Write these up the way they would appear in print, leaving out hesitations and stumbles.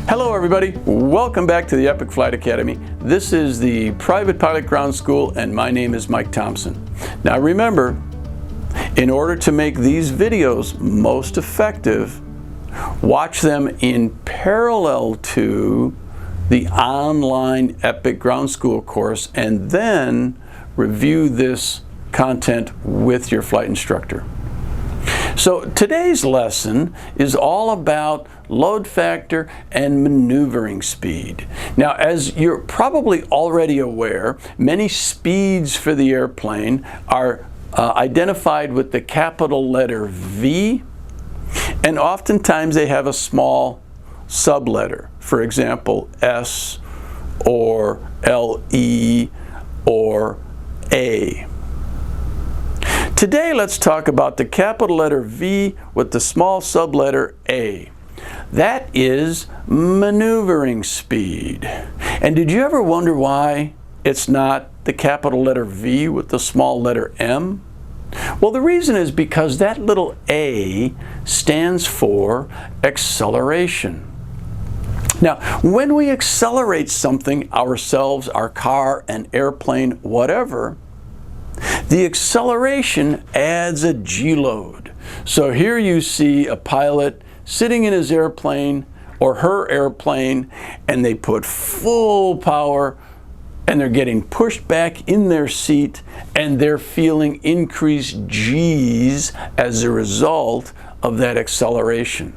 Hello everybody, welcome back to the Epic Flight Academy. This is the Private Pilot Ground School and my name is Mike Thompson. Now remember, in order to make these videos most effective, watch them in parallel to the online Epic Ground School course and then review this content with your flight instructor. So today's lesson is all about load factor and maneuvering speed. Now, as you're probably already aware, many speeds for the airplane are identified with the capital letter V, and oftentimes they have a small subletter. For example, S or LE or A. Today, let's talk about the capital letter V with the small subletter A. That is maneuvering speed. And did you ever wonder why it's not the capital letter V with the small letter M? Well, the reason is because that little A stands for acceleration. Now, when we accelerate something, ourselves, our car, an airplane, whatever, the acceleration adds a G-load. So here you see a pilot sitting in his airplane or her airplane, and they put full power and they're getting pushed back in their seat and they're feeling increased G's as a result of that acceleration.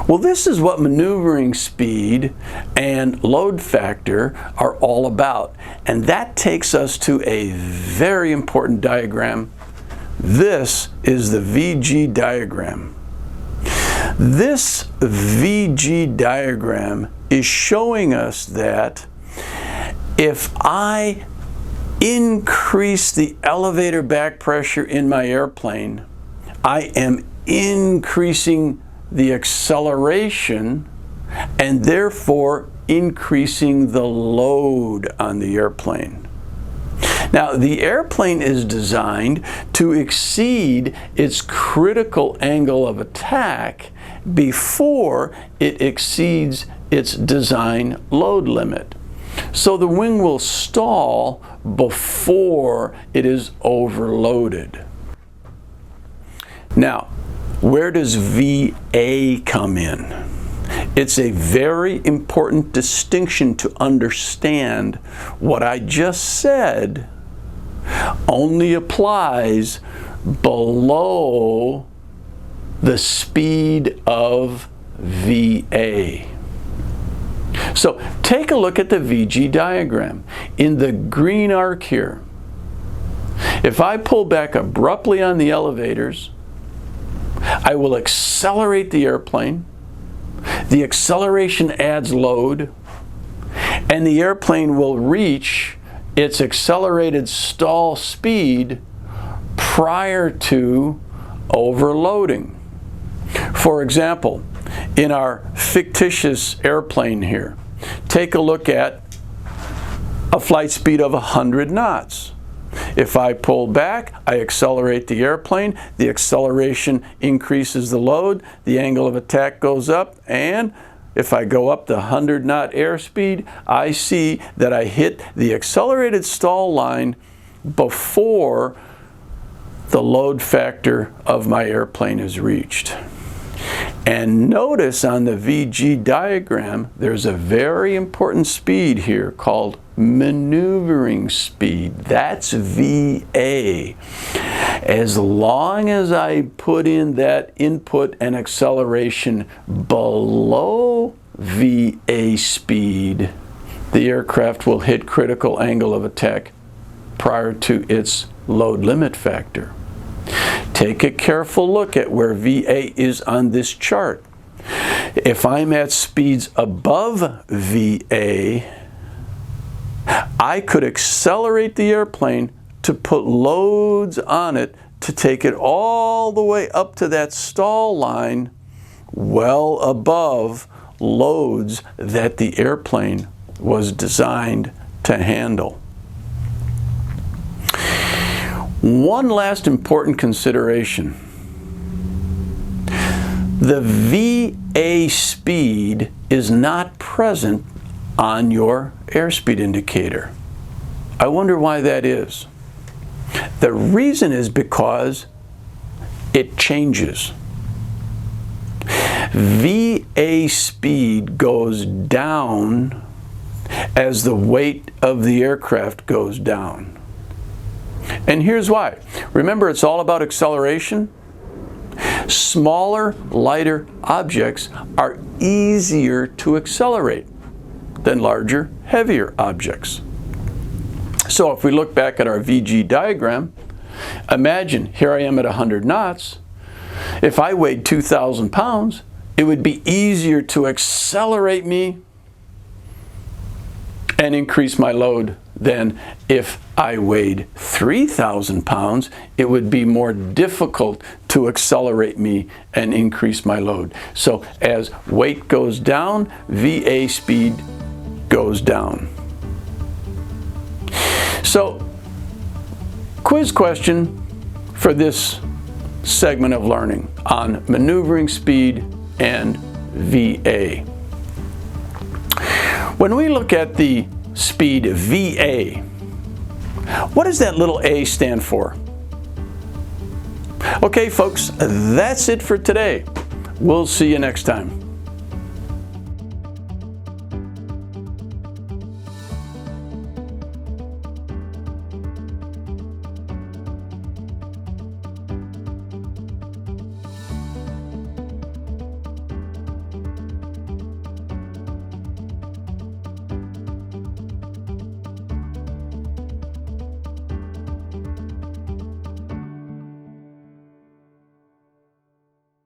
Well, this is what maneuvering speed and load factor are all about. And that takes us to a very important diagram. This is the VG diagram. This VG diagram is showing us that if I increase the elevator back pressure in my airplane, I am increasing the acceleration and therefore increasing the load on the airplane. Now, the airplane is designed to exceed its critical angle of attack before it exceeds its design load limit. So the wing will stall before it is overloaded. Now, where does VA come in? It's a very important distinction to understand. What I just said only applies below the speed of VA. So take a look at the VG diagram. In the green arc here, if I pull back abruptly on the elevators, I will accelerate the airplane. The acceleration adds load, and the airplane will reach its accelerated stall speed prior to overloading. For example, in our fictitious airplane here, take a look at a flight speed of 100 knots. If I pull back, I accelerate the airplane, the acceleration increases the load, the angle of attack goes up, and if I go up the 100-knot airspeed, I see that I hit the accelerated stall line before the load factor of my airplane is reached. And notice on the VG diagram, there's a very important speed here called maneuvering speed. That's VA. As long as I put in that input and acceleration below VA speed, the aircraft will hit critical angle of attack prior to its load limit factor. Take a careful look at where VA is on this chart. If I'm at speeds above VA, I could accelerate the airplane to put loads on it to take it all the way up to that stall line well above loads that the airplane was designed to handle. One last important consideration. the VA speed is not present on your airspeed indicator. I wonder why that is. The reason is because it changes. VA speed goes down as the weight of the aircraft goes down. And here's why. Remember, it's all about acceleration. Smaller, lighter objects are easier to accelerate than larger, heavier objects. So if we look back at our VG diagram, imagine here I am at 100 knots. If I weighed 2,000 pounds, it would be easier to accelerate me and increase my load than if I weighed 3,000 pounds. It would be more difficult to accelerate me and increase my load. So as weight goes down, VA speed goes down. So, quiz question for this segment of learning on maneuvering speed and VA. When we look at the speed VA, what does that little a stand for? Okay, folks, that's it for today. We'll see you next time.